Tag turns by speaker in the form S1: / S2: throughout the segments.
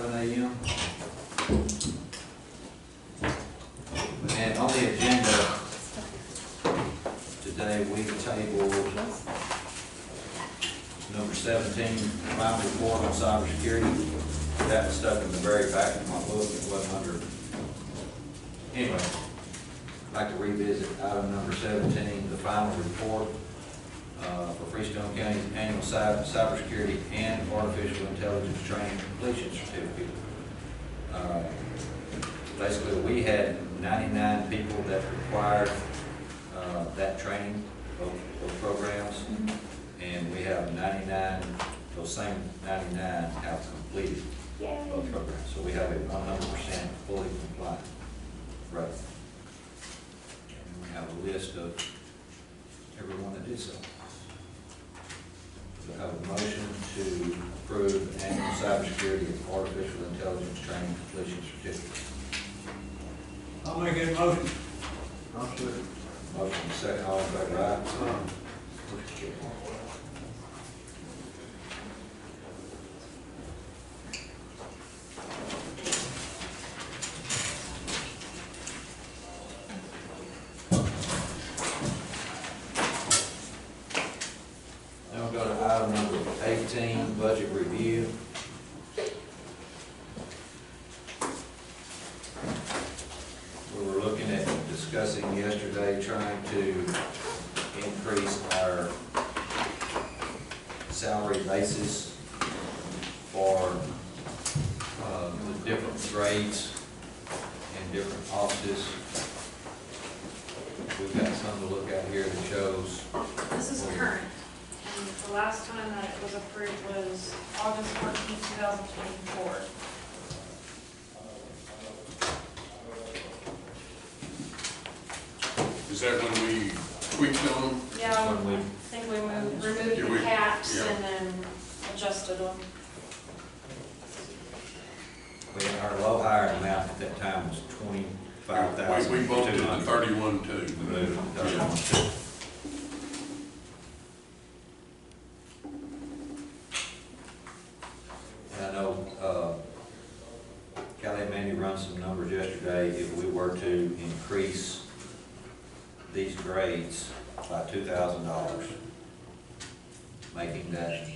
S1: 11 a.m. And on the agenda today, we tabled number 17, final report on cybersecurity. That was stuck in the very back of my book. It wasn't under. Anyway, I'd like to revisit item number 17, the final report for Freestone County's annual cybersecurity and artificial intelligence training completion certificate. Basically, we had 99 people that required that training, those programs, and we have 99, those same 99 have completed those programs. So we have a 100% fully compliant rate. And we have a list of everyone that did so. So I have a motion to approve the annual cybersecurity and artificial intelligence training completion certificate.
S2: I'll make that motion.
S3: I'll second.
S1: Motion second, all in favor, aye? Now we'll go to item number 18, budget review. We were looking at discussing yesterday, trying to increase our salary basis for the different grades and different offices. We've got some to look at here that shows.
S4: This is current, and the last time that it was approved was August 14th, 2024.
S5: Is that when we tweaked on them?
S4: Yeah,
S1: When we-
S4: I think we removed
S5: Yeah,
S4: the
S5: we-
S4: caps
S5: yeah.
S4: and then adjusted them.
S1: Our low hired amount at that time was $25,200.
S5: We bumped it to 31 too.
S1: We moved it to 31,200. And I know Callie and Mandy run some numbers yesterday. If we were to increase these grades by $2,000, making that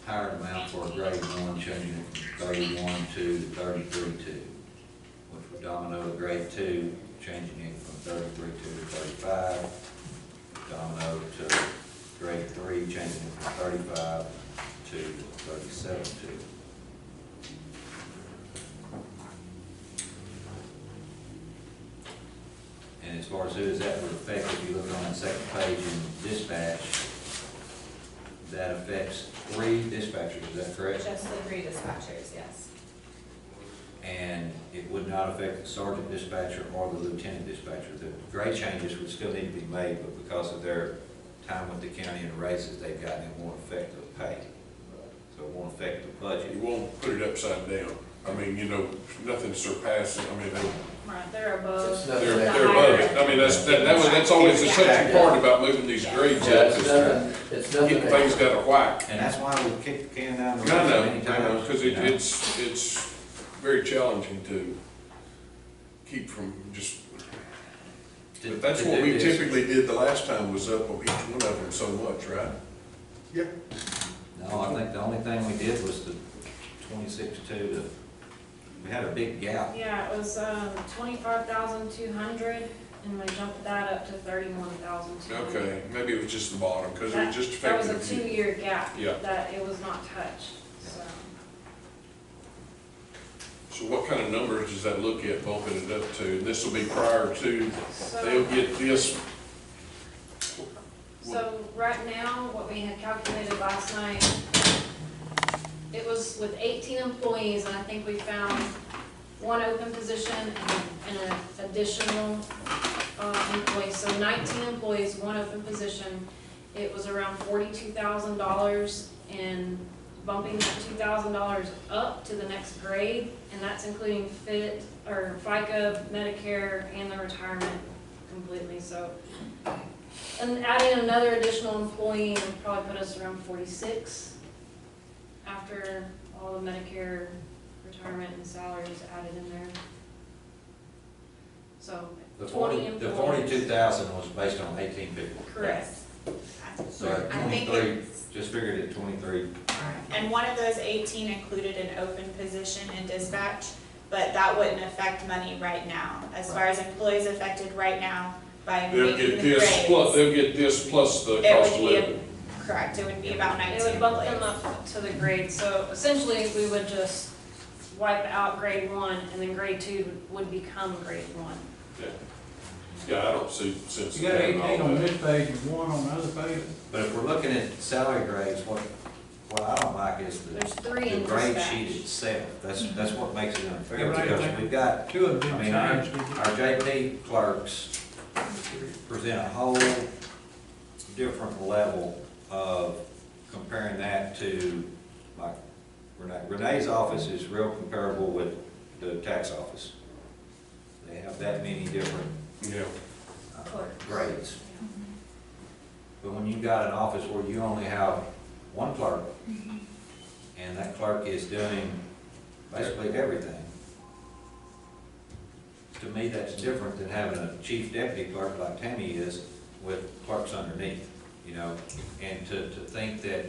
S1: higher amount for a grade 1, changing it from 31 to 33.2, which would domino a grade 2, changing it from 33.2 to 35, domino to grade 3, changing it from 35 to 37.2. And as far as who that would affect, if you look on the second page in dispatch, that affects 3 dispatchers, is that correct?
S6: Just the 3 dispatchers, yes.
S1: And it would not affect the sergeant dispatcher or the lieutenant dispatcher. The grade changes would still need to be made, but because of their time with the county and the raises they've gotten, it won't affect the pay. So it won't affect the budget.
S5: You won't put it upside down. I mean, you know, nothing surpassing, I mean,
S4: Right, they're above.
S3: It's
S4: the
S3: nothing
S5: they're above it.
S4: higher.
S5: I mean, that's always the touchy part about moving these grades up,
S3: It's
S5: is
S3: nothing, it's nothing.
S5: getting things got a whack.
S1: And that's why we kicked the can down the
S5: I
S1: road
S5: know,
S1: many times.
S5: because
S1: you know.
S5: it's very challenging to keep from just, but that's
S1: To
S5: what
S1: do
S5: we
S1: this.
S5: typically did the last time, was up on each one of them so much, right? Yeah.
S1: No, I think the only thing we did was the 26.2 we had a big gap.
S4: Yeah, it was 25,200, and we jumped that up to 31,200.
S5: Okay, maybe it was just the bottom, because it
S4: That
S5: just
S4: that was
S5: affected
S4: a
S5: a few.
S4: 2-year gap
S5: Yeah.
S4: that it was not touched, so.
S5: So what kind of numbers does that look at bumping it up to? And this will be prior to,
S4: So-
S5: they'll get this.
S4: So right now, what we had calculated last night, it was with 18 employees, and I think we found 1 open position and an additional employee. So 19 employees, 1 open position. It was around $42,000, and bumping that $2,000 up to the next grade, and that's including FICA, Medicare, and the retirement completely. So, and adding another additional employee would probably put us around 46 after all the Medicare retirement and salaries added in there. So,
S1: The
S4: 20
S1: the
S4: employees.
S1: 42,000 was based on 1850.
S4: Correct.
S1: So at
S6: I think
S1: 23, just figured at 23.
S6: And one of those 18 included an open position in dispatch, but that wouldn't affect money right now. As far as employees affected right now by
S5: They'll
S6: making
S5: get
S6: the
S5: this plus,
S6: grades,
S5: they'll get this plus the
S6: it
S5: cost of
S6: would be,
S5: living.
S6: correct, it would be about 19
S4: It would bump them
S6: employees.
S4: up to the grade, so essentially, we would just wipe out grade 1, and then grade 2 would become grade 1.
S5: Yeah, I don't see sense
S2: You
S5: in
S2: got
S5: having
S2: 18
S5: all
S2: on
S5: that.
S2: this page and 1 on the other page.
S1: But if we're looking at salary grades, what I don't like is
S4: There's 3
S1: the
S4: in
S1: grade
S4: dispatch.
S1: sheet itself. That's what makes it unfair,
S2: Everybody
S1: because
S2: think-
S1: we've got,
S2: 2 of
S1: I
S2: them
S1: mean, our
S2: changed.
S1: JP clerks present a whole different level of comparing that to, like, Renee's office is real comparable with the tax office. They have that many different
S5: Yeah,
S1: grades. But when you've got an office where you only have one clerk, and that clerk is doing basically everything, to me, that's different than having a chief deputy clerk like Tammy is with clerks underneath, you know? And to think that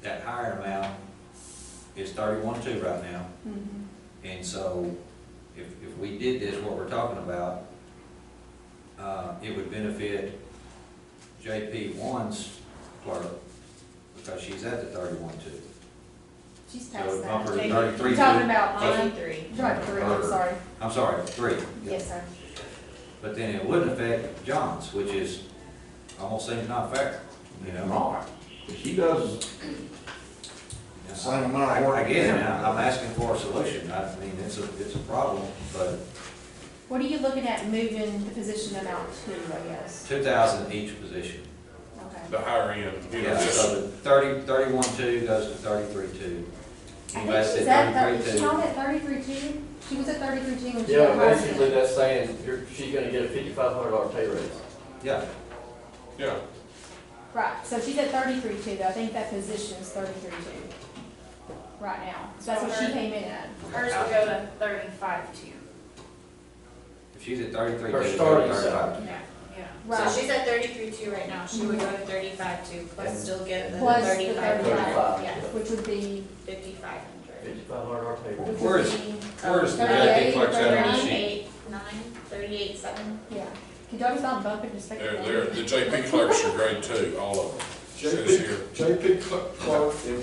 S1: that higher amount is 31.2 right now. And so if we did this, what we're talking about, it would benefit JP1's clerk because she's at the 31.2.
S7: She's
S1: So
S7: past
S1: it would bump her
S7: that.
S1: to
S6: Okay.
S1: 33.2.
S7: You're talking about mine?
S6: 83.
S7: You're talking 3, I'm sorry.
S1: I'm sorry, 3.
S7: Yes, sir.
S1: But then it wouldn't affect John's, which is, almost seems not fair, you know?
S3: Right. She does same amount of work.
S1: I get it, I'm asking for a solution. I mean, it's a problem, but
S7: What are you looking at moving the position amount to, I guess?
S1: 2,000 each position.
S7: Okay.
S5: the higher end, you know,
S1: Yeah,
S5: just,
S1: so the 31.2 goes to 33.2.
S7: I
S1: Anybody
S7: think she's
S1: said
S7: at, is she
S1: 33.2?
S7: not at 33.2? She was at 33.2 when she
S3: Yeah,
S7: got hired.
S3: basically that's saying she's gonna get a $5,500 pay raise.
S1: Yeah,
S5: yeah,
S7: Right, so she's at 33.2 though, I think that position is 33.2 right now. So that's what she came in at.
S4: Hers would go to 35.2.
S1: if she's at 33.2.
S3: Her starting
S1: 35.
S3: salary.
S4: Yeah. Yeah.
S7: Right.
S6: So she's at 33.2 right now, she would go to 35.2, plus still get the
S7: Plus the
S6: 35,
S3: 35.
S6: yeah,
S7: Which would be,
S6: 5,500.
S3: $5,500 pay raise.
S7: which
S1: Where
S7: would
S1: is-
S7: be,
S1: Where's the
S7: 38
S1: JP clerk's
S7: or
S1: at on the
S7: 39?
S1: sheet?
S6: 38.9, 38.7.
S7: yeah. Could y'all just not bump it just take
S5: they're,
S7: it?
S5: the JP clerks are grade 2, all of them. Says here.
S8: JP Clark in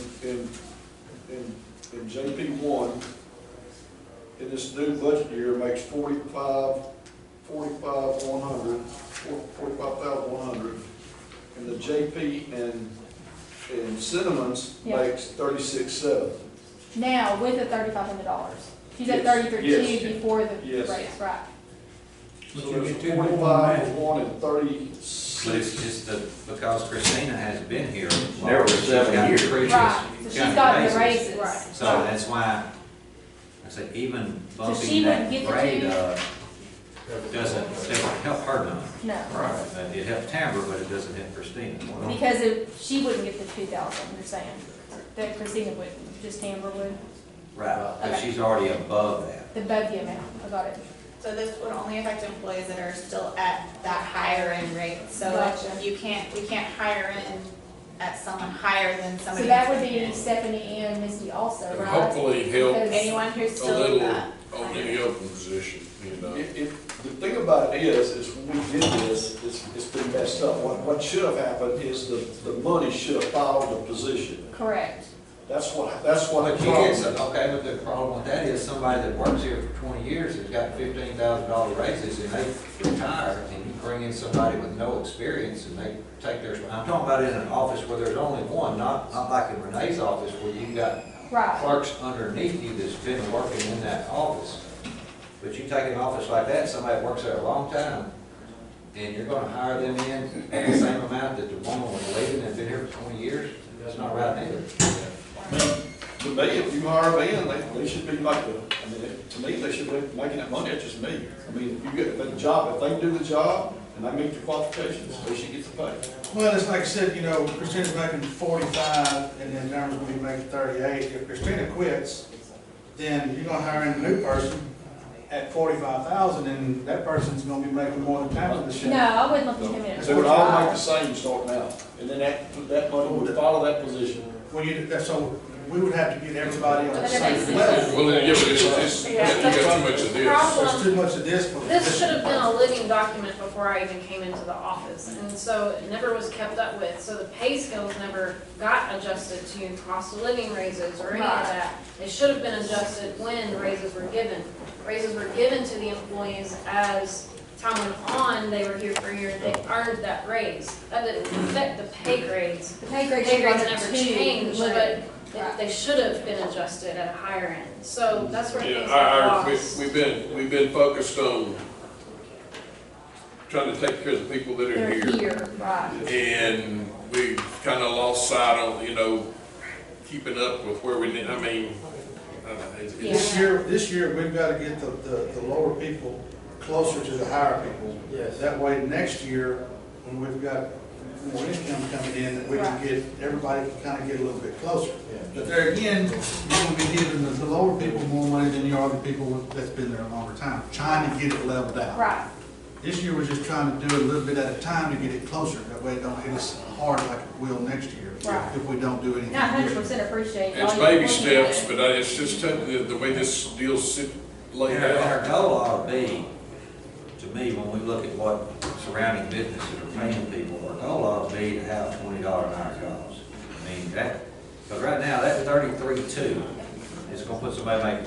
S8: JP one, in this new budget year, makes 45,100, and the JP in Cinnamon's
S7: Yeah.
S8: makes 36,700.
S7: Now, with the $3,500. She's at
S8: Yes,
S7: 33.2
S8: yes.
S7: before the
S8: Yes.
S7: raise, right?
S2: But
S8: So
S2: you
S8: there's
S2: get 2 more on
S8: 45
S2: that.
S8: for one and
S1: But
S8: 36.
S1: it's just that because Christina has been here.
S3: Never
S1: she's
S3: 7
S1: got
S3: years.
S1: increases,
S7: Right, so she's got the
S1: raises.
S7: raises.
S4: Right.
S1: So that's why, I say even
S7: she
S1: bumping that
S7: wouldn't get the
S1: grade
S7: 2?
S1: up doesn't help her none.
S7: No,
S1: It helps Tamara, but it doesn't help Christina.
S7: because she wouldn't get the 2,000, you're saying, that Christina wouldn't, just Amber would,
S1: Right, because
S7: Okay.
S1: she's already above that.
S7: the budget amount, I got it.
S6: So this would only affect employees that are still at that higher end rate, so
S7: Gotcha.
S6: we can't hire in at someone higher than
S7: So
S6: somebody.
S7: that
S6: who's
S7: would
S6: coming
S7: be
S6: in.
S7: Stephanie and Misty also,
S5: And
S7: right?
S5: hopefully help
S7: Because-
S6: Anyone who's
S5: a
S6: still at
S5: little
S6: that.
S5: on any open position, you know.
S8: The thing about it is when we did this, it's been messed up. What should have happened is the money should have followed the position.
S7: Correct.
S8: That's what
S1: But
S8: the
S1: you get some,
S8: problem.
S1: okay, but the problem with that is somebody that works here for 20 years has got $15,000 raises and they retire, and you bring in somebody with no experience and they take their, I'm talking about in an office where there's only one, not like in Renee's office where you've got
S7: Right.
S1: clerks underneath you that's been working in that office. But you take an office like that, somebody that works there a long time, and you're gonna hire them in at the same amount that the woman was leaving and been here for 20 years, that's not right either.
S8: To me, if you hire them in, they should be like to me, they should be making that money, it's just me. I mean, if you get the job, if they do the job and they meet the qualifications, they should get the pay.
S2: Well, it's like I said, you know, Christina's making 45, and then Tamara's gonna be making 38. If Christina quits, then you're gonna hire in a new person at 45,000, and that person's gonna be making more than half of the shit.
S7: No, I wouldn't let them come in at
S8: So it would all make the
S7: 45.
S8: same starting out, and then that money would follow that position.
S2: Well, so we would have to get everybody on the
S7: But that makes
S2: same
S7: sense.
S2: level.
S5: Well, then, yeah, but it's, you got too much of this.
S2: There's too much of this for.
S4: This should have been a living document before I even came into the office, and so it never was kept up with. So the pay scales never got adjusted to cost of living raises or any of
S7: Right.
S4: that. They should have been adjusted when raises were given. Raises were given to the employees as time went on, they were here for a year, they earned that raise. That didn't affect the pay grades.
S7: The pay grade
S4: Pay
S7: should
S4: grades
S7: run
S4: never
S7: to
S4: changed, but
S7: Right.
S4: they should have been adjusted at a higher end. So that's where
S5: Yeah,
S4: things got lost.
S5: we've been focused on trying to take care of the people that are
S7: They're
S5: here.
S7: here, right.
S5: And we've kind of lost sight on, keeping up with where we need, I mean,
S7: Yeah.
S2: This year, we've gotta get the lower people closer to the higher people.
S3: Yes.
S2: That way, next year, when we've got more income coming in, that we can
S7: Right.
S2: get, everybody can kinda get a little bit closer. But there again, you're gonna be giving the lower people more money than you are the people that's been there a longer time, trying to get it leveled out.
S7: Right.
S2: This year, we're just trying to do it a little bit at a time to get it closer, that way it don't hit us hard like it will next year,
S7: Right.
S2: if we don't do anything.
S7: And I
S2: this year.
S7: 100% appreciate.
S5: it's
S7: all you
S5: baby
S7: looking at
S5: steps,
S7: it.
S5: but it's just the way this deal's laid
S1: And our
S5: out.
S1: goal ought to be, to me, when we look at what surrounding businesses are paying people, our goal ought to be to have $20 an hour jobs. I mean, because right now, that 33.2 is gonna put somebody making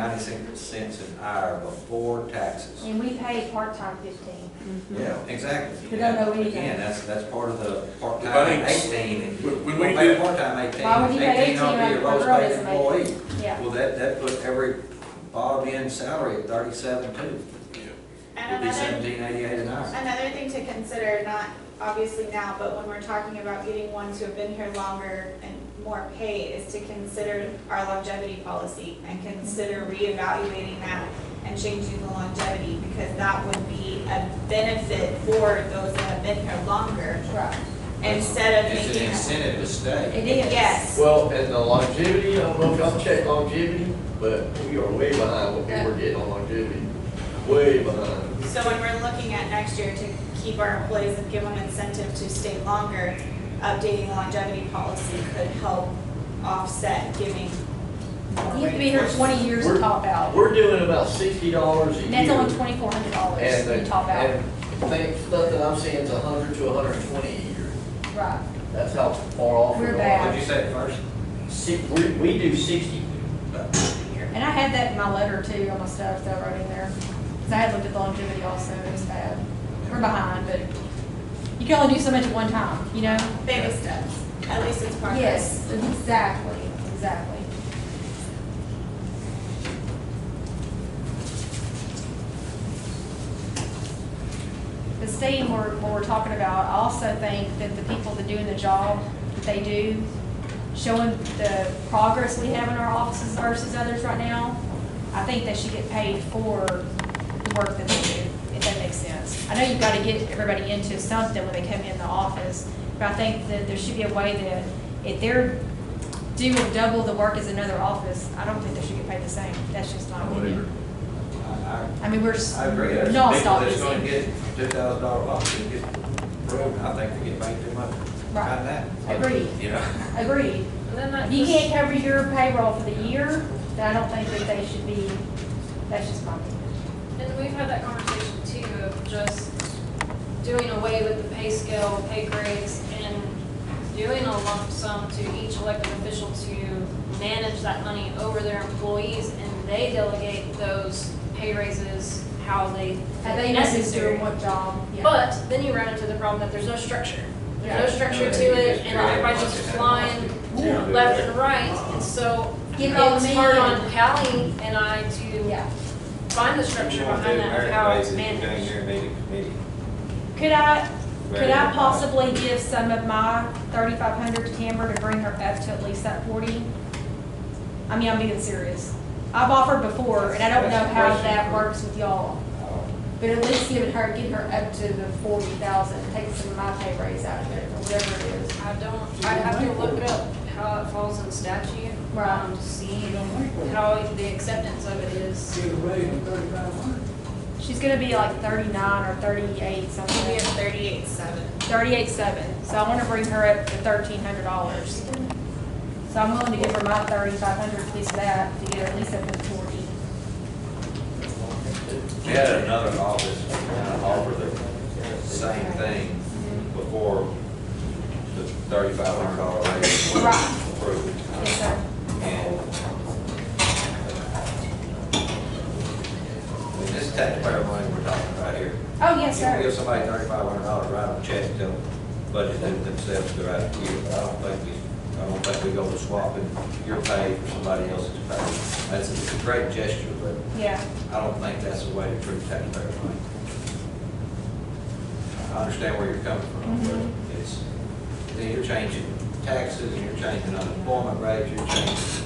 S1: $15.96 an hour before taxes.
S7: And we pay part-time 15.
S1: Yeah, exactly.
S7: They don't know anything.
S1: Again, that's part of the
S5: But I
S1: part-time
S5: think
S1: 18. and
S5: when
S1: we'll
S5: we
S1: pay
S5: did-
S1: part-time 18.
S7: Why would you pay
S1: 18 ought to be
S7: 18
S1: your
S7: when a
S1: lowest
S7: girl
S1: paid
S7: doesn't make
S1: employee.
S7: it? Yeah.
S1: Well, that put every bottom-end salary at 37.2.
S6: And
S1: It'd be
S6: another
S1: 17.88 an hour.
S6: Another thing to consider, not obviously now, but when we're talking about getting ones who have been here longer and more pay, is to consider our longevity policy and consider reevaluating that and changing the longevity, because that would be a benefit for those that have been here longer,
S7: Right.
S6: instead of
S1: It's an
S6: making.
S1: incentive to stay.
S7: It is.
S6: Yes,
S3: Well, and the longevity, I don't know if y'all check longevity, but we are way behind what people are getting on longevity. Way behind.
S6: so when we're looking at next year to keep our employees and give them incentive to stay longer, updating the longevity policy could help offset giving.
S7: You have to be here 20 years to
S3: We're-
S7: top out.
S3: We're doing about $60 a year.
S7: And that's only $2,400
S3: And
S7: to top out.
S3: And stuff that I'm seeing is 100 to 120 a year.
S7: Right.
S3: That's how far off
S7: We're
S3: we
S7: bad.
S3: are.
S1: What'd you say at first?
S3: We do 60.
S7: And I had that in my letter too, on my stuff that I wrote in there. Because I had looked at the longevity also, it was bad. We're behind, but you can only do so much at one time, you know?
S6: Baby steps, at least it's progress.
S7: Yes, exactly, exactly. But staying where we're talking about, I also think that the people that doing the job that they do, showing the progress we have in our offices versus others right now, I think they should get paid for the work that they do, if that makes sense. I know you've got to get everybody into something when they come in the office, but I think that there should be a way that if they're doing double the work as another office, I don't think they should get paid the same. That's just my opinion. I mean, we're
S1: I agree. There's
S7: not
S1: people
S7: stop
S1: that's gonna
S7: busy.
S1: get $2,000 bumps and get approved. I think they get paid too much.
S7: Right.
S1: Not that.
S7: Agreed.
S1: You know?
S7: Agreed.
S4: And then that
S7: If you
S4: just-
S7: can't cover your payroll for the year, then I don't think that they should be, that's just my opinion.
S4: And we've had that conversation too, of just doing away with the pay scale, pay grades, and doing a lump sum to each elected official to manage that money over their employees, and they delegate those pay raises how they
S7: I
S4: think
S7: think this is
S4: necessary.
S7: doing one job. Yeah.
S4: But then you run into the problem that there's no structure. There's no
S7: Yeah.
S4: structure to it, and everybody's just flying left and right, and so
S7: Give it all to
S4: it's
S7: me.
S4: hard on Hallie and I to
S7: Yeah.
S4: find the structure behind that, of how it's managed.
S7: Could I possibly give some of my 3,500 to Tamara to bring her up to at least that 40? I mean, I'm being serious. I've offered before, and I don't know how that works with y'all. But at least getting her up to the 40,000, take some of my pay raise out of it, or whatever it is.
S4: I have to look up how it falls in statute,
S7: Right.
S4: to see how how the acceptance of it is.
S7: She's gonna be like 39 or 38
S6: Maybe at
S7: something.
S6: 38.7.
S7: 38.7, so I wanna bring her up to $1,300. So I'm willing to give her my 3,500 piece of that to get her at least up to 40.
S1: We had another office offer the same thing before the $3,500 raise was
S7: Right.
S1: approved.
S7: Yes, sir.
S1: And I mean, this is taxpayer money we're talking about here.
S7: Oh, yes,
S1: You can give
S7: sir.
S1: somebody $3,500, write them a check, they'll budget it themselves throughout the year, but I don't think we go to swapping your pay for somebody else's pay. It's a great gesture, but
S7: Yeah,
S1: I don't think that's the way to treat taxpayer money. I understand where you're coming from, but it's, then you're changing taxes, and you're changing unemployment rates, you're changing.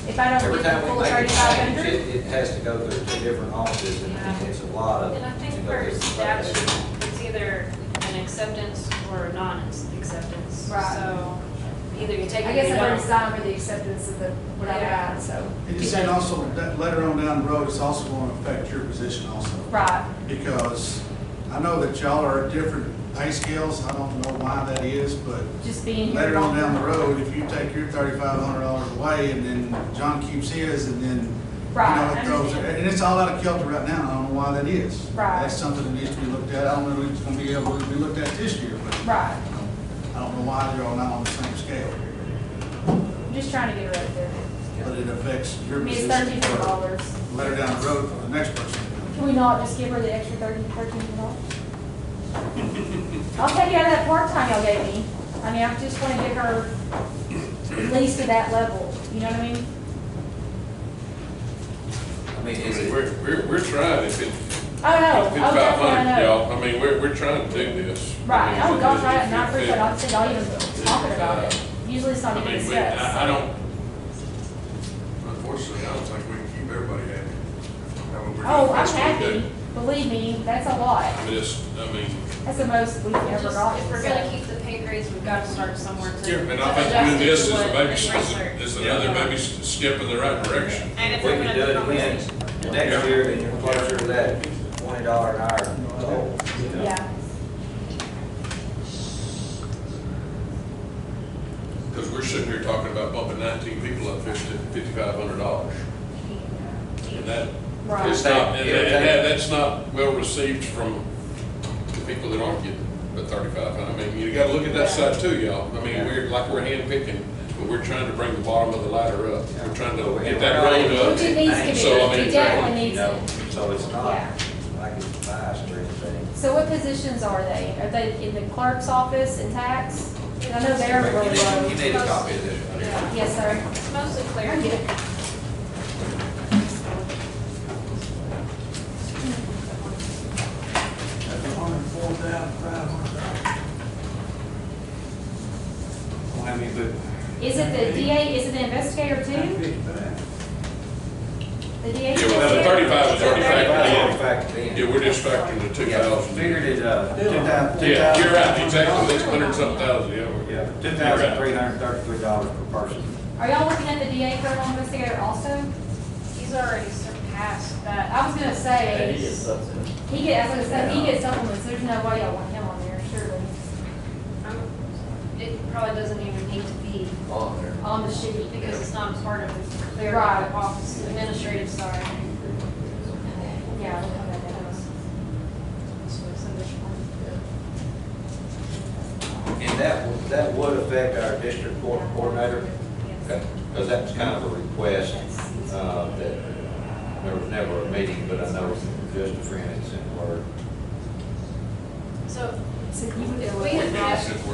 S7: if I don't
S1: Every
S7: get the
S1: time we
S7: full
S1: make a change,
S7: 3,500,
S1: it has to go through two different offices, and it's a lot of.
S4: And I think
S1: to go
S4: for
S1: through the
S4: statute,
S1: process.
S4: it's either an acceptance or a non-acceptance.
S7: Right.
S4: So either you take it
S7: I
S4: or
S7: guess
S4: you
S7: I've already
S4: don't.
S7: signed for the acceptance of the, what I
S4: Yeah.
S7: got, so.
S2: And you're saying also, that later on down the road, it's also going to affect your position also.
S7: Right,
S2: Because I know that y'all are at different pay scales, I don't know why that is, but
S7: just being here.
S2: later on down the
S7: longer.
S2: road, if you take your $3,500 away and then John keeps his and then,
S7: Right,
S2: you
S7: I
S2: know, it throws,
S7: understand.
S2: and it's all out of kilter right now, I don't know why that is.
S7: Right.
S2: That's something that needs to be looked at, I don't know if it's gonna be able to be looked at this year, but
S7: Right,
S2: I don't know why they're all not on the same scale.
S7: I'm just trying to get her up there.
S2: But it affects your
S7: I mean, it's
S2: position
S7: $1,300.
S2: later down the road for the next person.
S7: Can we not just give her the extra $1,300? I'll take it out of that part-time y'all gave me. I mean, I just want to get her at least to that level, you know what I mean?
S1: I mean,
S5: I
S1: is
S5: mean,
S1: it,
S5: we're trying, if it,
S7: Oh, no,
S5: if it's
S7: oh, definitely, I
S5: 500,
S7: know.
S5: y'all, I mean, we're trying to do this.
S7: Right,
S5: I
S7: oh,
S5: mean,
S7: gosh,
S5: if-
S7: right, and I
S5: if-
S7: appreciate it, I said, y'all even talking about it. Usually it's not
S5: I
S7: even
S5: mean,
S7: discussed.
S5: I don't, unfortunately, I don't think we can keep everybody happy. I mean, we're
S7: Oh,
S5: doing the
S7: I'm
S5: best we can
S7: happy,
S5: do.
S7: believe me, that's a lot.
S5: I mean,
S7: That's the most we've ever
S4: Just,
S7: gotten.
S4: if we're gonna keep the pay grades, we've got to start somewhere to.
S5: yeah, and
S4: to
S5: I think
S4: adjust
S5: doing
S4: it
S5: this
S4: to
S5: is a
S4: what
S5: baby,
S4: regular-
S5: is another baby step in the right direction.
S6: And
S1: if
S6: it's
S1: we
S6: open
S1: can
S6: up
S1: do
S6: the
S1: it again
S6: conversation.
S1: next year, then you're closer to that $20 an hour goal. you know?
S7: Yeah,
S5: Because we're sitting here talking about bumping 19 people up $5,500. And that
S7: right.
S5: is not, that's not well received from the people that aren't getting the 3,500. I mean, you gotta look at that side too, y'all. I mean, we're handpicking, but we're trying to bring the bottom of the ladder up. We're trying to get that road up.
S7: Which it needs to be,
S5: So, I mean,
S7: it definitely
S1: You
S7: needs
S1: know,
S7: it.
S1: so it's not
S7: Yeah.
S1: like it's biased or anything.
S7: So what positions are they? Are they in the clerk's office and tax? I know they're
S1: You
S7: really low.
S1: need a copy of this.
S4: Yeah.
S7: Yes, sir.
S4: It's mostly
S7: I
S4: clear.
S7: can get it. Is it the DA, is it the investigator too? The DA?
S5: Yeah, well, the 35 is already factored
S1: Factored
S5: in.
S1: in.
S5: Yeah, we're just factoring the
S1: Yeah,
S5: 2,000.
S1: figured it, 2,000.
S5: Yeah, you're right, exactly, that's 100-something thousand, yeah.
S1: Yeah, $2,333 per person.
S7: Are y'all looking at the DA criminal investigator also?
S4: He's already surpassed that.
S7: I was gonna say,
S3: He is something.
S7: he gets, I was gonna say, he gets supplements, there's no way y'all want him on there, surely,
S4: It probably doesn't even need to be
S3: On there.
S7: on the sheet.
S4: because it's not part of the clear
S7: Right.
S4: office administrative side.
S7: Yeah, look how that does.
S1: And that would affect our district court coordinator, because that was kind of a request, that there was never a meeting, but I know just a friend had sent word.
S4: So
S7: So you would
S4: if
S7: go
S4: we
S7: with
S4: had
S5: That's
S4: kept,
S5: it,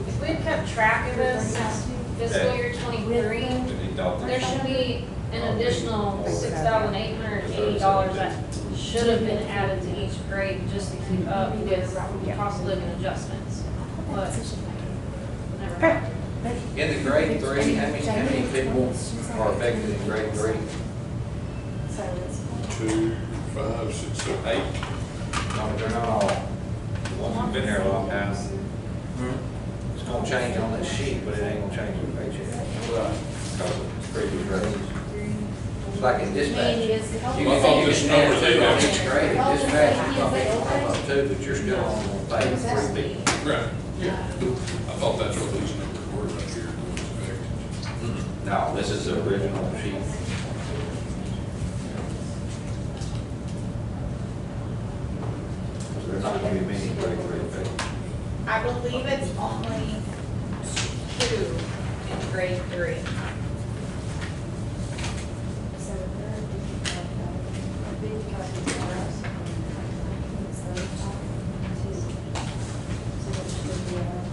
S4: if we had kept track of this since fiscal year '23, there should be an additional $6,880 that should have been added to each grade just to keep up with cost of living adjustments. But never happened.
S1: In the grade 3, how many people are affected in grade 3?
S7: So it's,
S5: 2, 5, 6, 7, 8.
S1: No, they're not all. The ones who've been there a long time. It's gonna change on that sheet, but it ain't gonna change your paycheck.
S3: Right.
S1: Because of previous raise. It's like in dispatch. You
S5: Well, I thought this number they got.
S1: It's great, dispatch, you probably go up two, but you're still on pay three people.
S5: Right, yeah. I thought that's what these numbers were right here.
S1: No, this is the original sheet. So there's not gonna be many grade three effective.
S6: I believe it's only 2 in grade 3.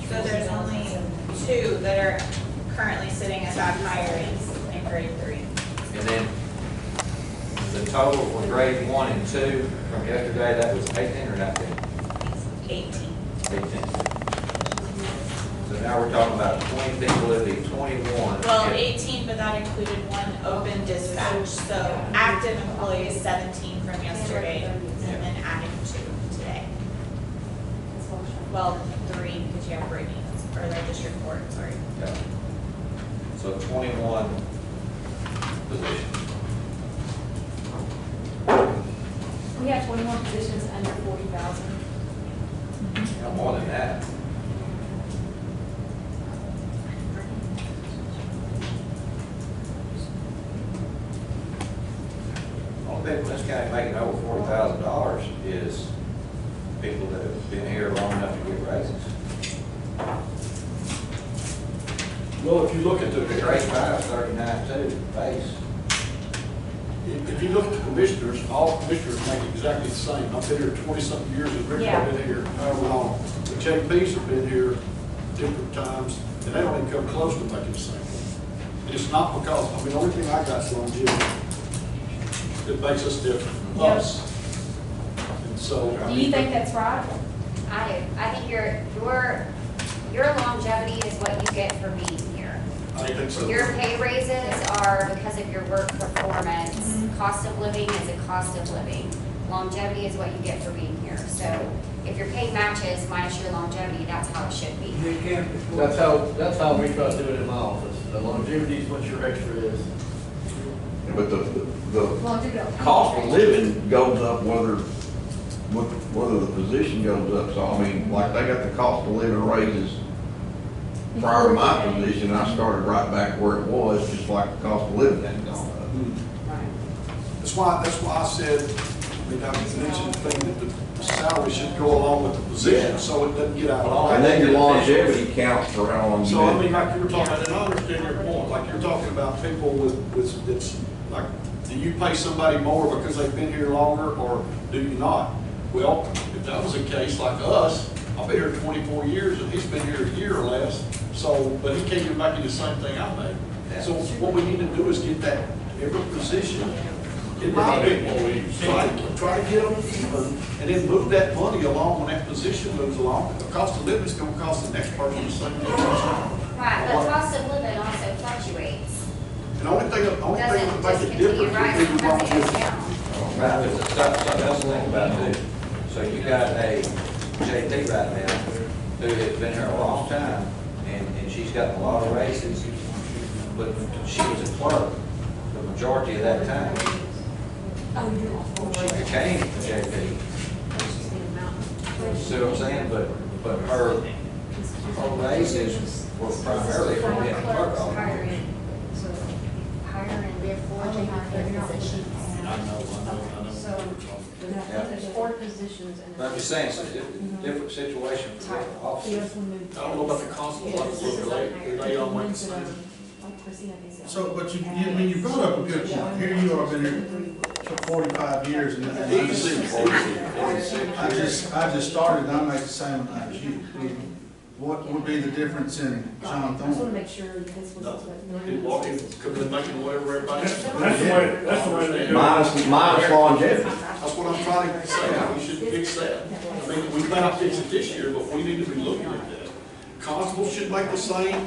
S6: So there's only 2 that are currently sitting at that higher end in grade 3.
S1: And then the total for grade 1 and 2 from yesterday, that was 18 or 19?
S6: 18.
S1: 18. So now we're talking about 20 people, it'd be 21.
S6: Well, 18, but that included 1 open dispatch. So active employees, 17 from yesterday, and then adding 2 today. Well, 3 because you have Brittany, or the district court, sorry.
S1: Yeah. So 21 positions.
S7: We have 21 positions under 40,000.
S1: No more than that. Only people in this county making over $40,000 is people that have been here long enough to get raises.
S8: Well, if you look at
S1: The grade 5 is 39 too, base.
S8: if you look at the commissioners, all commissioners make exactly the same. I've been here 20-something years, and Rick's
S7: Yeah.
S8: been here however long. The JPs have been here different times, and they don't even come close to making the same thing. It's not because, I mean, the only thing I got is longevity. It makes us different,
S7: Yep.
S8: us. And so. I
S7: Do you
S8: mean,
S7: think that's right?
S9: I do. I think your longevity is what you get for being here.
S8: I think so.
S9: Your pay raises are because of your work performance. Cost of living is a cost of living. Longevity is what you get for being here. So if your pay matches minus your longevity, that's how it should be.
S3: That's how we try to do it in my office. The longevity is what your extra is.
S10: But the cost of living goes up whether the position goes up. So I mean, like they got the cost of living raises prior to my position, and I started right back where it was, just like the cost of living hadn't gone up.
S8: That's why I said, I mean, I mentioned the thing that the salary should go along with the position, so it doesn't get out of line.
S10: And then your longevity counts for how long you've
S8: So, I mean,
S10: been.
S8: like you were talking about, and I understand your point, like you're talking about people with, it's, like, do you pay somebody more because they've been here longer, or do you not? Well, if that was the case, like us, I've been here 24 years, and he's been here a year or less, so, but he can't even make the same thing I make. So what we need to do is get that, every position, in my opinion, try to get them even, and then move that money along when that position moves along. The cost of living is gonna cost the next person the same thing.
S9: Right, but cost of living also fluctuates.
S8: And the only thing that
S9: Doesn't
S8: make
S9: just
S8: it
S9: continue
S8: different
S9: rising,
S8: is the
S9: sometimes it goes
S8: longevity.
S9: down.
S1: Right, there's something else to think about too. So you got a JT right now who has been here a long time, and she's gotten a lot of raises, but she was a clerk the majority of that time. She became a JP. See what I'm saying? But her raises were primarily from being a clerk all the time.
S9: We have 4 JP positions.
S7: There's 4 positions.
S1: But I'm just saying, it's a different situation for different officers.
S8: I don't know about the constable, I think they all make the same.
S2: So, but you, I mean, you brought up a good point. Here you are, been here for 45 years, and
S8: Easy.
S2: I just started, and I make the same amount as you. What would be the difference in John
S7: I just want to
S2: Thorne?
S7: make sure this was.
S8: Could have been making whatever everybody.
S3: That's the way they do it.
S10: Minus longevity.
S8: That's what I'm trying to say, we should fix that. I mean, we may not fix it this year, but we need to be looking at that. Constables should make the same,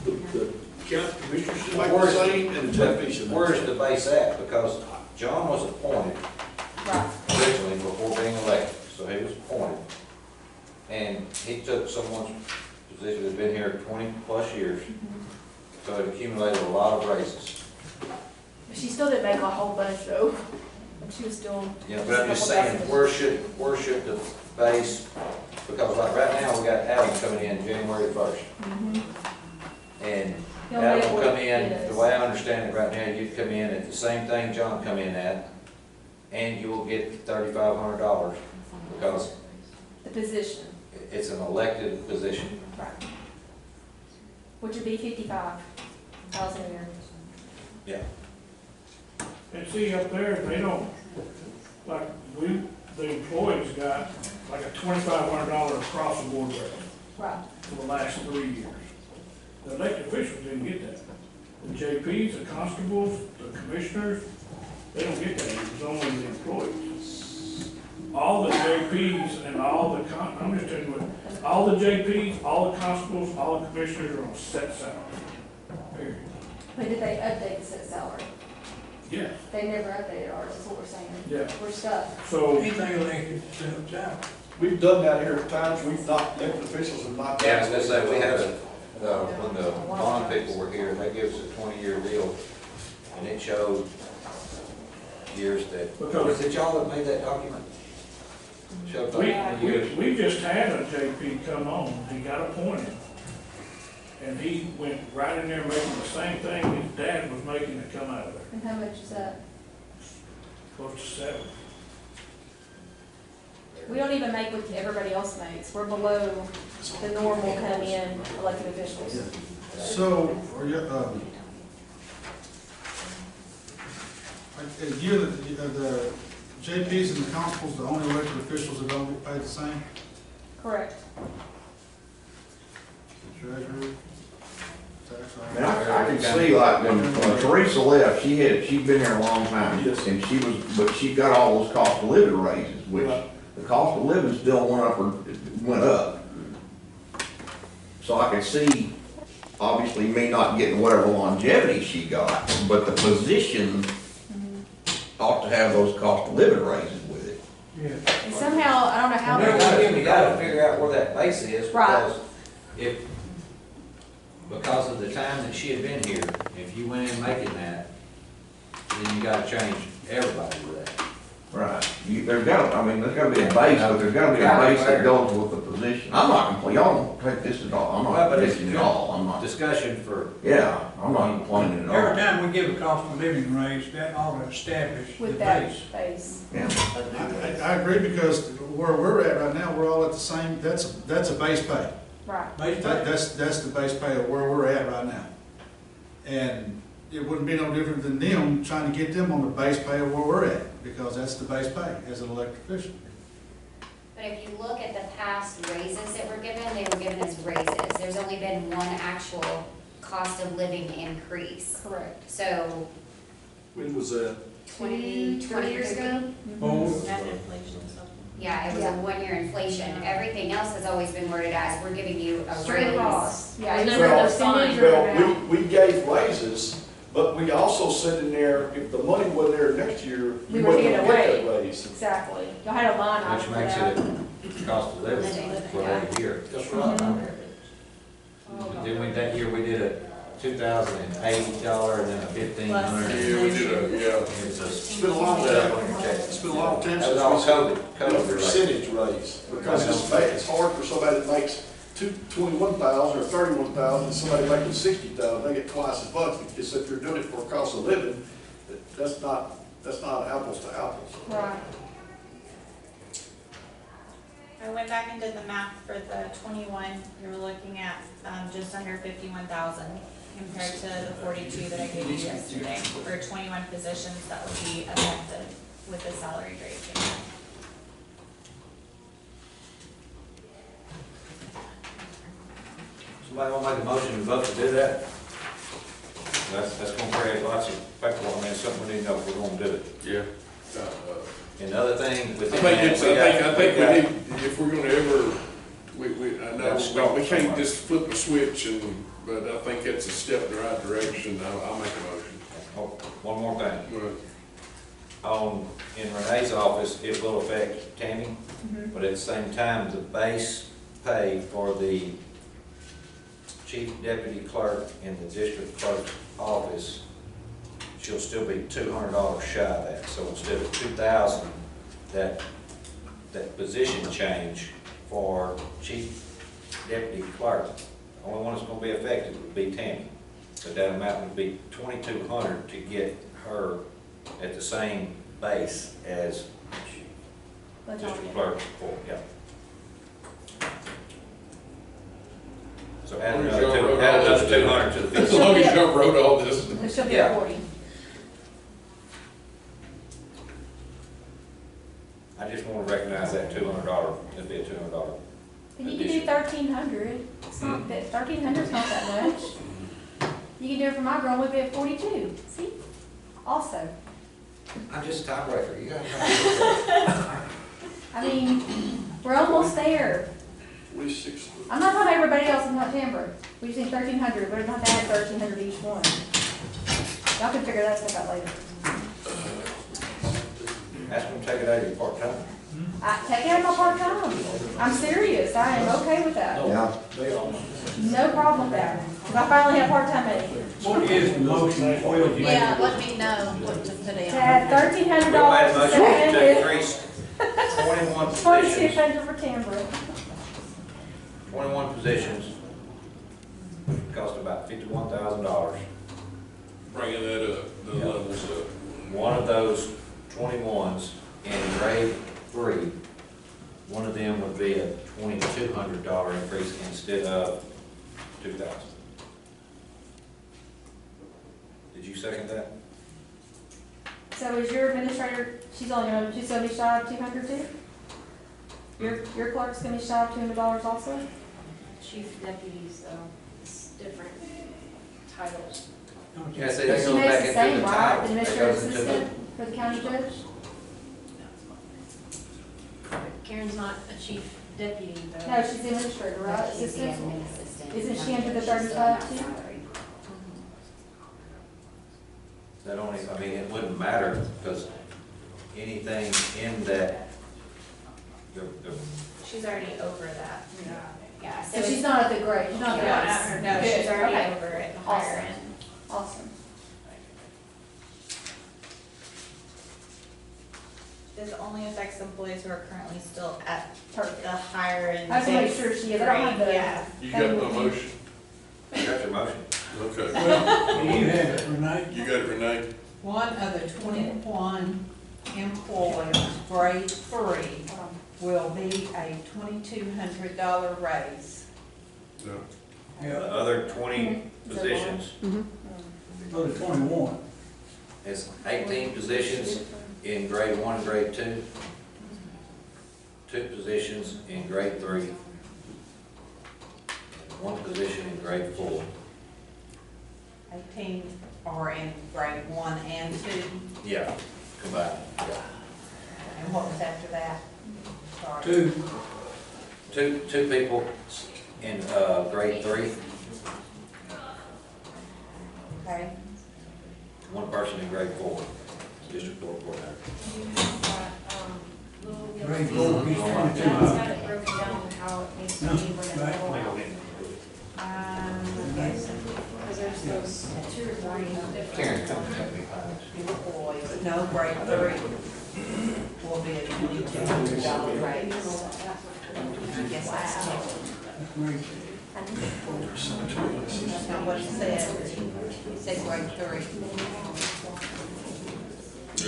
S8: the county commissioner should make the same, and the JP should.
S1: Where's the base at? Because John was appointed originally before being elected, so he was appointed. And he took someone's position that's been here 20+ years, so it accumulated a lot of raises.
S7: She She still didn't make a whole bunch though. She was still.
S1: Yeah, but I'm just saying, where should the base, because like right now, we got Adam coming in January 1st. And
S7: He'll
S1: Adam
S7: make
S1: will
S7: what
S1: come
S7: it
S1: in,
S7: is.
S1: the way I understand it right now, you'd come in at the same thing John come in at, and you will get $3,500, because
S7: The position,
S1: it's an elected position.
S7: right. Which would be 55,000 a year.
S1: Yeah.
S11: And see, up there, they don't, like, the employees got like a $2,500 across the board raise
S7: Right.
S11: for the last 3 years. The elected officials didn't get that. The JPs, the constables, the commissioners, they don't get that, it was only the employees. All the JPs and all the I'm just telling you what, all the JPs, all the constables, all the commissioners are on set salary. Period.
S7: But did they update the set salary?
S11: Yeah,
S7: They never updated ours, is what we're saying.
S11: yeah.
S7: We're stuck.
S11: So,
S12: Anything elected to set out.
S8: We've done that here at times, we've not, elected officials have not.
S1: Yeah, I was gonna say, we had when the bond people were here, they gave us a 20-year deal, and it showed years that,
S11: Because-
S1: was it y'all that made that document? Showed like 20 years.
S11: we just had a JP come on, he got appointed. And he went right in there making the same thing his dad was making to come out of there,
S7: And how much is that?
S11: close to 7.
S7: We don't even make what everybody else makes. We're below the normal come in elected officials.
S2: So, are you, the JPs and the constables, the only elected officials that don't get paid the same?
S7: Correct.
S2: The treasurer, tax
S10: I mean,
S2: officer?
S10: I can see like when Teresa left, she'd been there a long time.
S8: Yes.
S10: And but she got all those cost of living raises, which
S8: Right.
S10: the cost of living still went up. So I can see, obviously, me not getting whatever longevity she got, but the position ought to have those cost of living raises with it.
S11: Yeah.
S7: And somehow, I don't know how.
S1: You gotta figure out where that base is,
S7: Right.
S1: because because of the time that she had been here, if you went in making that, then you gotta change everybody with that.
S10: Right. There's gotta be a base, but there's gotta be a base that goes with the position. I'm not complaining, y'all don't take this at all, I'm
S1: Well,
S10: not
S1: but it's
S10: bitching at all, I'm not,
S1: Discussion for,
S10: yeah, I'm not complaining at
S12: Every
S10: all.
S12: time we give a cost of living raise, that ought to establish the
S7: With that
S12: base.
S7: base.
S10: Yeah.
S2: I agree, because where we're at right now, we're all at the same, that's a base pay.
S7: Right.
S12: Base
S2: That,
S12: pay.
S2: that's the base pay of where we're at right now. And it wouldn't be no different than them trying to get them on the base pay of where we're at, because that's the base pay as an elected official.
S9: But if you look at the past raises that were given, they were given as raises. There's only been one actual cost of living increase.
S7: Correct.
S9: So
S8: When was that?
S9: 20 years ago?
S12: Oh,
S9: Yeah, it was a one-year inflation. Everything else has always been worded as, we're giving you a
S7: Straight
S9: raise.
S7: across. Yeah.
S4: There's
S7: it's
S4: never
S7: never
S4: a
S7: percentage or amount.
S8: Well, we gave raises, but we also said in there, if the money wasn't there next year,
S7: We
S8: you
S7: were
S8: wasn't
S7: taking
S8: gonna get
S7: away.
S8: that raise.
S7: Exactly. Y'all had a line item
S1: which
S7: for
S1: makes
S7: that.
S1: it cost of living for that year. That's right. Then that year we did a $2,008 and then a $1,500.
S5: Yeah, we did
S1: It's a.
S8: It's been a long time, it's been a long time
S1: That
S8: since
S1: was all
S8: we
S1: COVID,
S8: did a
S1: COVID related.
S8: percentage raise, because it's hard for somebody that makes 21,000 or 31,000, and somebody making 60,000, they get twice as much. It's if you're doing it for a cost of living, that's not apples to apples.
S7: Right.
S6: I went back and did the math for the 21, you're looking at, just under 51,000 compared to the 42 that I gave you yesterday for 21 positions that would be affected with the salary grade change.
S1: Somebody want to make a motion to vote to do that? That's going to create lots of paperwork, I mean, it's something we need to know if we're going to do it.
S5: Yeah.
S1: And the other thing
S5: I
S1: within
S5: think
S1: that,
S5: it's, I think we need, if we're gonna ever, I know, we can't just flip a switch and, but I think that's a step in the right direction. I'll make a motion.
S1: Oh, one more thing.
S5: Well,
S1: In Renee's office, it will affect Tammy, but at the same time, the base pay for the chief deputy clerk in the district clerk's office she'll still be $200 shy of that. So instead of 2,000, that position change for chief deputy clerk, the only one that's gonna be affected would be Tammy. But that amount would be 2,200 to get her at the same base as district clerk before, yeah. So add another 200 to the
S5: As long as y'all wrote all this.
S7: It should be
S1: Yeah.
S7: at 40.
S1: I just want to recognize that $200, it'd be a $200.
S7: But you can do 1,300. It's not that, 1,300 is not that much. You can do it for my girl, we'd be at 42. See? Also,
S1: I'm just a tiebreaker, you guys.
S7: I mean, we're almost there.
S8: 46.
S7: I'm not talking about everybody else in Hot Timber. We just need 1,300. We're not to add 1,300 each one. Y'all can figure that stuff out later.
S1: Ask them to take it out of your part-time.
S7: Take it out of my part-time. I'm serious. I am okay with that.
S10: Yeah.
S7: No problem with that. Because I finally have part-time money.
S12: What is the motion Will made?
S4: Yeah, let me know what to put
S7: To
S4: in.
S7: add
S1: We made a
S7: $1,300 to
S1: motion to
S7: second
S1: increase 21 positions,
S7: 2,200 for Timber.
S1: 21 positions, cost about $51,000.
S5: Bringing that up, the
S1: Yeah.
S5: levels up.
S1: One of those 21s in grade 3, one of them would be a $2,200 increase instead of 2,000. Did you second that?
S7: So is your administrator, she's gonna be shy of 200 too? Your clerk's gonna be shy of $200 also?
S4: Chief deputies, though, it's different titles.
S1: Yeah, see,
S7: But
S1: that
S7: she
S1: goes
S7: makes
S1: back
S7: the
S1: into
S7: same,
S1: the
S7: right?
S1: title.
S7: The
S1: That
S7: administrative
S1: goes into
S7: assistant for the county judge?
S4: Karen's not a chief deputy, though.
S7: No, she's the administrator, right?
S9: She's the
S7: Assistant?
S9: admin assistant.
S7: Isn't she under the
S9: She's still
S7: 35
S9: not
S7: too?
S9: salary.
S1: That only, I mean, it wouldn't matter, because anything in that, the
S6: She's already over that.
S9: Yeah,
S7: So she's not at the grade, she's not
S6: No,
S7: at the.
S6: no, she's already
S7: Okay.
S6: over it, the
S7: Awesome.
S6: higher end.
S7: Awesome.
S6: This only affects employees who are currently still at
S7: Perfect.
S6: the higher end.
S7: I have to make sure she is, I don't have the.
S6: Yeah.
S5: You got my motion?
S1: you got your motion.
S5: Okay.
S12: Well, do you have it, Renee?
S5: You got it, Renee?
S13: One of the 21 employees, grade 3, will be a $2,200 raise.
S5: No.
S1: The
S12: Yeah,
S1: other 20 positions
S12: go to 21.
S1: is 18 positions in grade 1 and grade 2, 2 positions in grade 3, and 1 position in grade 4.
S13: 18 are in grade 1 and 2,
S1: Yeah, combined, yeah.
S13: and what was after that? Sorry.
S12: 2,
S1: Two people in grade 3,
S13: Okay,
S1: 1 person in grade 4, district court coordinator.
S12: grade 4, he's 22.
S4: That's got it broken down how it needs to be when
S12: Right.
S4: it's rolled out.
S13: yes,
S4: Because there's those 2 or 3
S1: Karen,
S4: different.
S1: come help me find this.
S13: employees, no, grade 3 will be a $2,200 raise. I guess that's total.
S12: Grade
S13: That's not what it said. It said grade 3.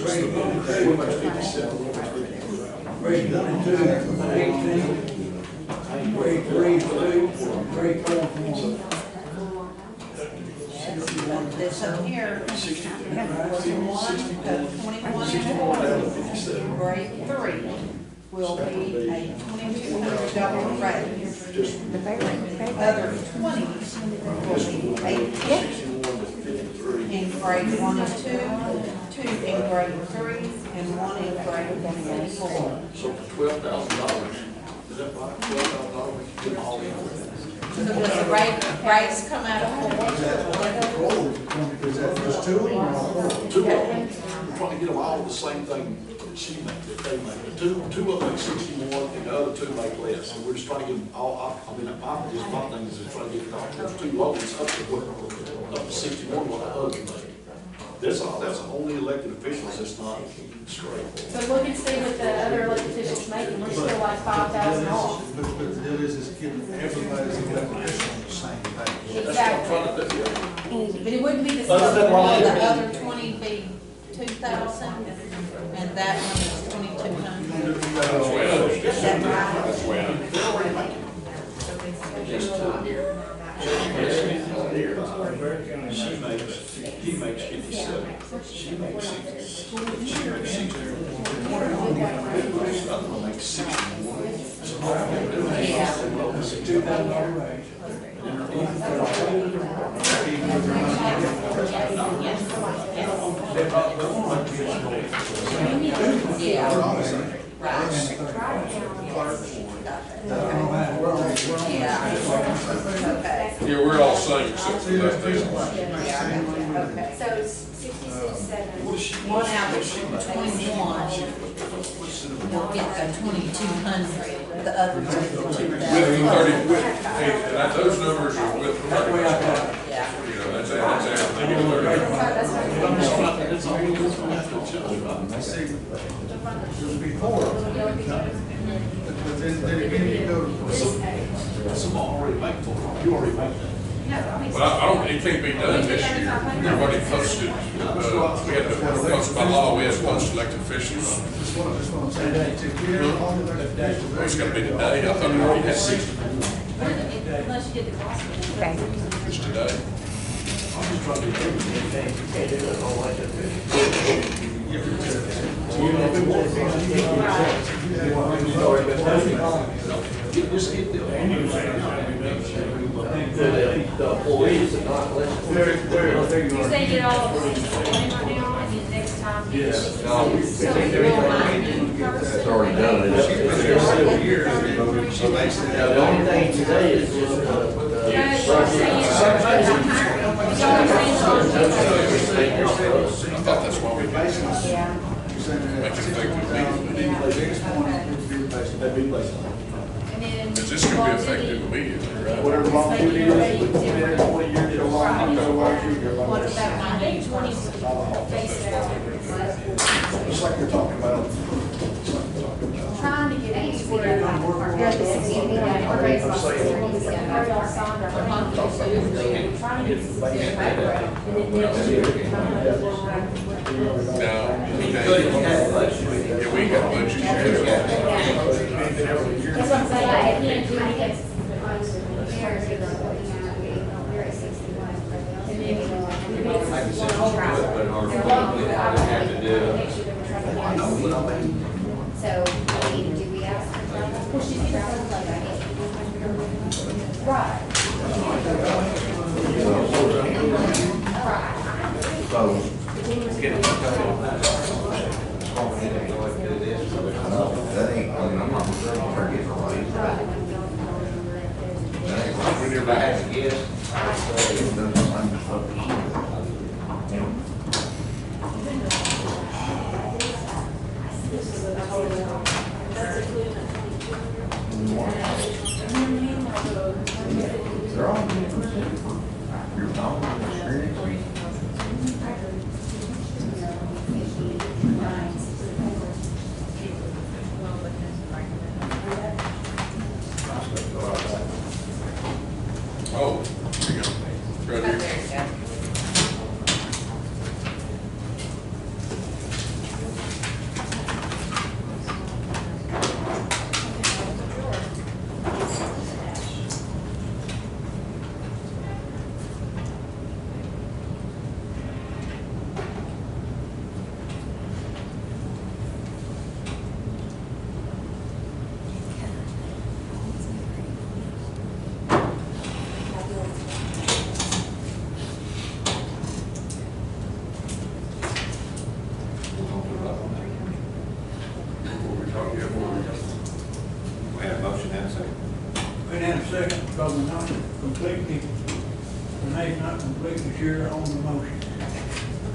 S12: Grade 1 and 2. Grade 1 and 2, 18. Grade 3 is 2, grade 4 is 1.
S13: This up here, 21 employees, grade 3 will be a $2,200 raise. Other 20 will be 18 in grade 1 and 2, 2 in grade 3, and 1 in grade 4.
S8: So for $12,000, is that right? $12,000, you get all the other.
S13: So does the raise come out of 4?
S2: Is that just 2 or all 4?
S8: 2 of them, we're trying to get them all the same thing that she makes, that they make. Two of them make 61, and the other 2 make less. So we're just trying to get them all, I mean, my thing is to try to get those 2 lowest up to 61, what the other make. That's only elected officials, it's not straight.
S7: So look and see what the other elected officials making, we're still like 5,000 off.
S2: But the deal is getting everybody's elected official on the same page.
S7: Exactly. But it wouldn't be the
S8: Other than
S7: same.
S8: wrong.
S13: Will the other 20 be 2,000, and that one is 2,200?
S5: That's the way I understand
S13: Is that
S5: it.
S13: right?
S5: That's the way I understand it.
S8: He makes 57, she makes 60, she makes 60. The other one makes 61. So all they're doing is $2,000 raise. They're not going like this.
S13: Yeah. Right. Yeah. Okay.
S5: Yeah, we're all saying except for that thing.
S13: Yeah, okay.
S9: So it's 66.7.
S13: One out of 21 will get the 2,200, the other
S5: With the
S13: 2,000.
S5: 30, and those numbers are with 30.
S13: Yeah.
S5: You know, that's everything in 30.
S2: Before, but then again, you go to.
S8: Some already make for you already make that.
S5: But I don't, it can't be done this year. We've already posted, we had to post by law, we had to post elected officials.
S2: That's what I'm saying, to get all the elected officials.
S5: Well, it's gotta be today. I thought we already had 60
S7: Unless you did the cost.
S9: Okay.
S5: just today.
S3: I'm just trying to do everything you can do it on like that.
S8: Just get the.
S3: The employees and not let.
S7: You say get all of them right now, and then next time.
S3: Yes.
S7: So you will not do person.
S10: It's already done. It's-
S3: Now, the only thing today is just,
S7: No, you're saying.
S5: I thought that's why we did it.
S9: Yeah.
S5: Make it effective immediately.
S8: That'd be based on.
S7: And then.
S5: Because this could be effective immediately, right?
S8: Whatever longevity is, we put it in 20 years, you're long, you're long, you're long.
S7: What about my day 20 face it out?
S8: Just like you're talking about.
S7: Trying to get anywhere.
S9: Yeah, this is gonna be that.
S7: Already all signed our monthly, so we're trying to get this background. And then next year.
S5: Now, yeah, we got budget.
S7: That's what I'm saying, I can't do anything.
S9: We're at 61.
S7: And then,
S9: So, I mean, do we ask for that?
S7: well, she's gonna right.
S10: So, that ain't, I mean, I'm not forgetting a raise. That ain't right.
S1: If I had to guess,
S10: It's done the same stuff. They're all different. Your knowledge, experience.
S5: Oh, there you go. Right
S13: There
S5: here.
S13: you go.
S1: we had a motion and a second.
S12: Wait a second, because we're not completely, Renee's not completely sure on the motion.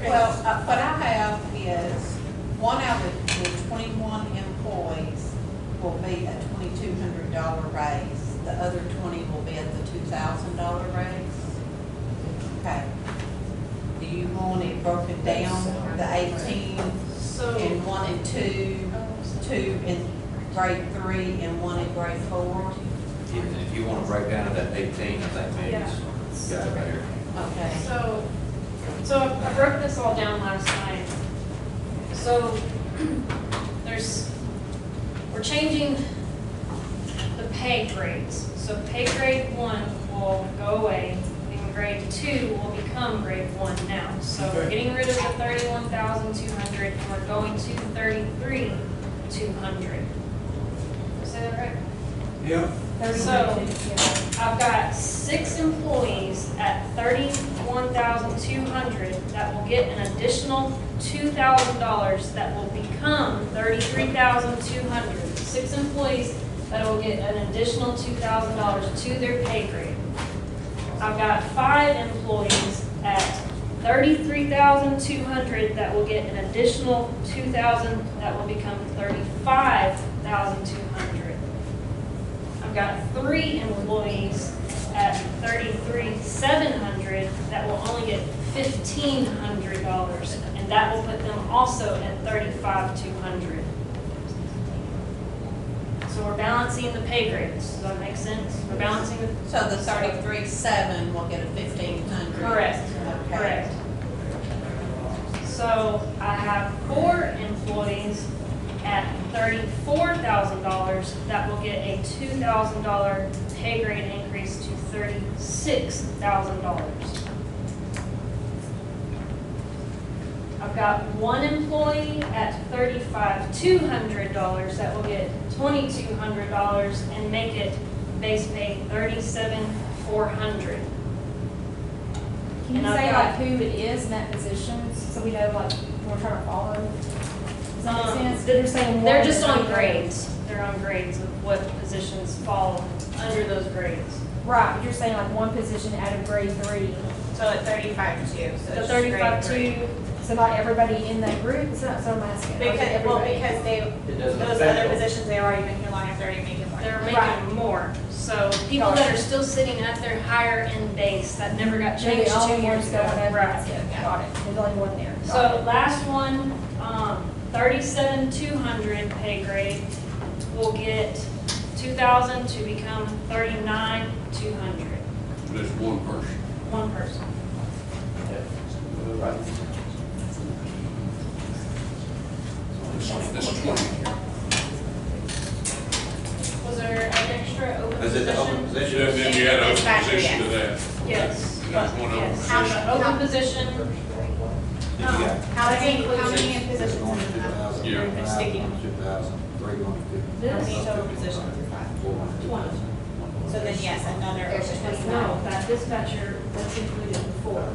S13: Well, what I have is, one out of the 21 employees will be a $2,200 raise. The other 20 will be at the $2,000 raise. Okay. Do you want it broken down, the 18
S4: So,
S13: in 1 and 2, 2 in grade 3, and 1 in grade 4?
S1: If you wanna break down to that 18, I think maybe it's got it right here.
S13: Okay.
S4: so I broke this all down last night. So, we're changing the pay grades. So pay grade 1 will go away, and grade 2 will become grade 1 now. So we're getting rid of the 31,200, and we're going to 33,200. Did I say that right?
S12: Yep.
S4: So, I've got 6 employees at 31,200 that will get an additional $2,000 that will become 33,200. 6 employees that will get an additional $2,000 to their pay grade. I've got 5 employees at 33,200 that will get an additional 2,000 that will become 35,200. I've got 3 employees at 33,700 that will only get $1,500, and that will put them also at 35,200. So we're balancing the pay grades. Does that make sense? We're balancing the.
S13: So the 33,700 will get a 1,500?
S4: Correct.
S13: Okay.
S4: Correct. So I have 4 employees at $34,000 that will get a $2,000 pay grade increase to $36,000. I've got 1 employee at $35,200 that will get $2,200 and make it base pay $37,400.
S7: Can you
S4: And I've
S7: say
S4: got-
S7: like who it is in that position, so we know like we're trying to follow? Does that make sense? They're saying
S4: They're
S7: one
S4: just
S7: is
S4: on
S7: like-
S4: grades. They're on grades of what positions fall under those grades.
S7: Right, but you're saying like one position out of grade 3.
S6: So at 35.2, so
S4: The
S6: it's just grade
S4: 35,200,
S7: So not everybody in that group, is that what I'm asking? Or is it
S6: Because, well,
S7: everybody?
S6: because they,
S3: It doesn't
S6: those
S3: affect
S6: other
S3: them.
S6: positions, they've already been here long enough, they're already making more.
S4: they're
S7: Right.
S4: making more. So people that are still sitting at their higher end base that never got
S7: They're
S4: changed
S7: the
S4: 2
S7: only
S4: years
S7: ones
S4: ago.
S7: going over.
S4: Right.
S7: That's it. Got it. There's only one there. Got
S4: So
S7: it.
S4: last one, 37,200 pay grade will get 2,000 to become 39,200.
S5: There's one person.
S4: One person.
S3: Right.
S5: That's 20.
S4: Was there an extra open
S1: Is it the open
S4: position?
S1: position?
S5: Yeah, then you add open
S6: Dispatcher,
S5: position to
S6: yes.
S5: that.
S4: Yes.
S5: There's one open
S4: Yes.
S5: position.
S4: Open position,
S1: Did you got?
S6: How many positions
S1: Going to
S6: in that?
S1: 2,000,
S5: Yeah.
S1: 3,500, 2,000, 350.
S6: How many total positions is that?
S1: 400.
S6: So then, yes, another
S9: There's
S6: open
S9: 20.
S6: position.
S4: no, that dispatcher, that's included before.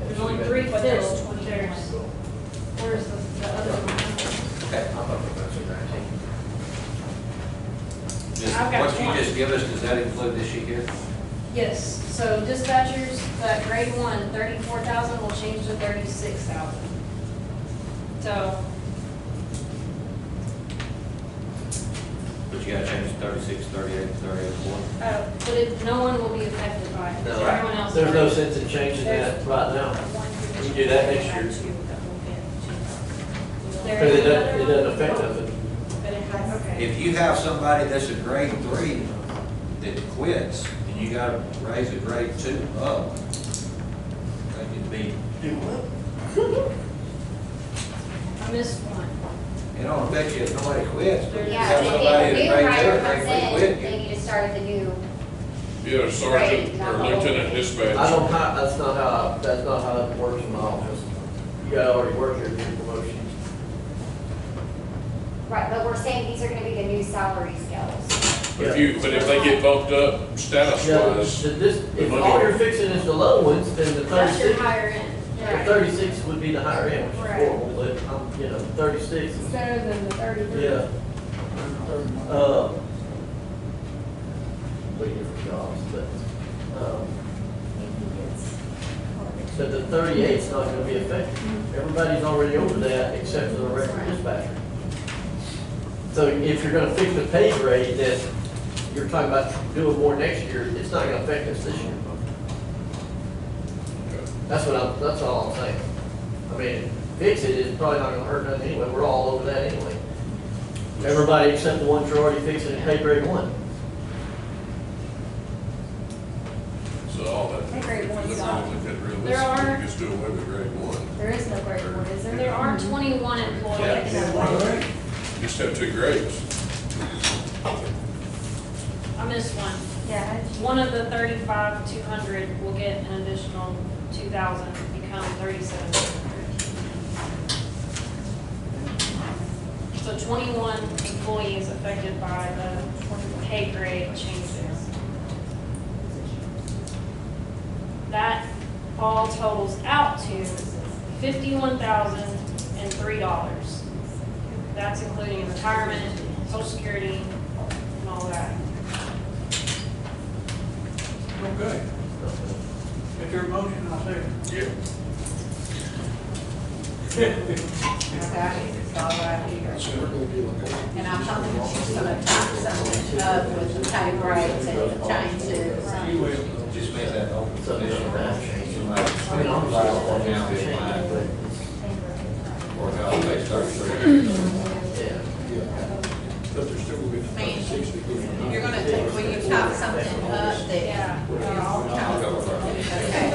S4: There's only 3
S6: But there's
S4: filled.
S6: 20.
S4: Where's the other one?
S1: Okay. Just,
S4: I've got
S1: what you
S4: 20.
S1: just give us, does that include this sheet here?
S4: Yes, so dispatchers, that grade 1, 34,000 will change to 36,000. So,
S1: But you gotta change 36, 38, 38, 40.
S4: but no one will be affected by it.
S3: No.
S4: Everyone else.
S3: There's no
S4: will.
S3: sense in changing that right now. You do that next year.
S4: There
S3: Because
S4: is
S3: it
S4: another
S3: doesn't
S4: one?
S3: affect nothing.
S6: But it has.
S4: Okay.
S1: If you have somebody that's a grade 3 that quits, and you gotta raise a grade 2 up, they could be,
S4: I missed one.
S1: it don't affect you if nobody quits, but if you
S9: Yeah,
S1: have
S9: if
S1: somebody
S9: a
S1: that's
S9: new
S1: grade 2
S9: hire
S1: or
S9: comes
S1: grade 3
S9: in,
S1: quit,
S9: they
S1: you
S9: need to start the new,
S5: Yeah, sergeant or lieutenant dispatch.
S3: That's not how it works in my office. You gotta already work here to get promotion.
S9: right, but we're saying these are gonna be the new salary scales.
S5: But if they get bumped up status
S3: Yeah,
S5: wise,
S3: if all you're fixing is the low ones, then the
S4: That's your
S3: 36,
S4: higher end.
S3: the 36 would be the higher end, which is
S4: Right.
S3: horrible, but, 36 is,
S7: It's better than the 33.
S3: yeah. Way different jobs, but the 38's not gonna be effective. Everybody's already over that except for the record dispatcher. So if you're gonna fix the pay grade, then you're talking about doing more next year, it's not gonna affect us this year. That's all I'm saying. I mean, fix it, it's probably not gonna hurt nothing anyway, we're all over that anyway. Everybody except the ones who are already fixing it, pay grade 1.
S5: So all that.
S7: Hey, grade one's
S5: Look
S7: not-
S5: at realistic,
S4: There are-
S5: you can still away with grade 1.
S7: There is no grade 1, is there?
S4: There are 21 employees.
S5: You just have 2 grades.
S4: I missed one.
S7: Yeah.
S4: One of the 35,200 will get an additional 2,000, become 3,700. So 21 employees affected by the pay grade changes. That all totals out to $51,003. That's including retirement, Social Security, and all that.
S12: Okay. Get your motion, I'll say.
S5: Yeah.
S13: Okay, it's all right here. And I'm hoping she's gonna type something up with the pay rates and the changes.
S12: You will.
S1: Just make that open submission.
S3: I mean, obviously,
S1: Or how it takes 33.
S3: yeah.
S8: But there's still gonna be
S13: I mean,
S8: 60.
S13: You're gonna take, will you type something up that?
S4: Yeah.
S1: I'll go with her.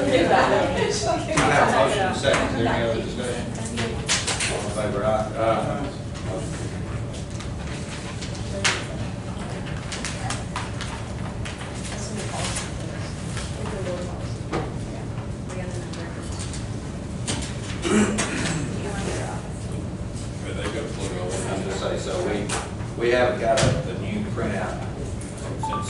S13: Okay.
S1: I have a motion and a second. Is there any other discussion? All in favor, aye? Motion.
S5: But they got to plug all that.
S1: I'm just say, so we haven't got a new printout since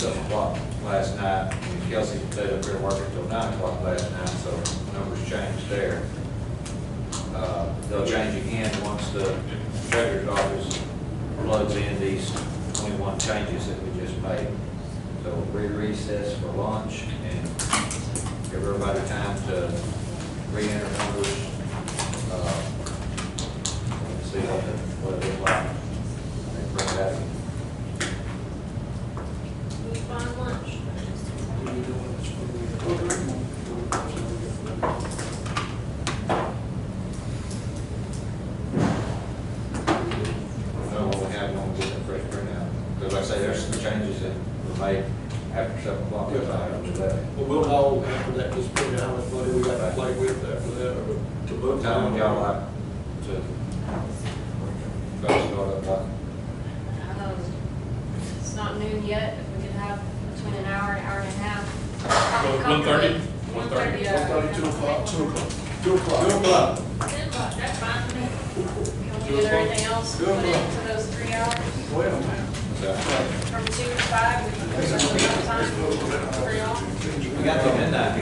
S1: 7 o'clock last night. Kelsey stayed up here working till 9 o'clock last night, so numbers changed there. They'll change again once the treasurer's office plugs in these 21 changes that we just made. So we recess for lunch and give everybody time to re-enter numbers. See what it looks like. And bring it out.
S4: We find lunch.
S1: No, when we have one, we'll get a fresh printout. Because like I say, there's some changes that were made after 7 o'clock.
S8: Yeah. Well, we'll know after that, just put how much money we got to play with after that, or to book.
S1: What time would y'all like to start up by?
S4: It's not noon yet, if we could have between an hour and a half.
S5: 1:30?
S4: 1:30.
S8: 1:30, 2 o'clock, 2 o'clock.
S5: 2 o'clock.
S4: 10 o'clock, that's fine for me. Can we get everything else put into those 3 hours?
S12: Well, man.
S4: From 2 to 5, we can put some time for y'all.
S1: We got till midnight.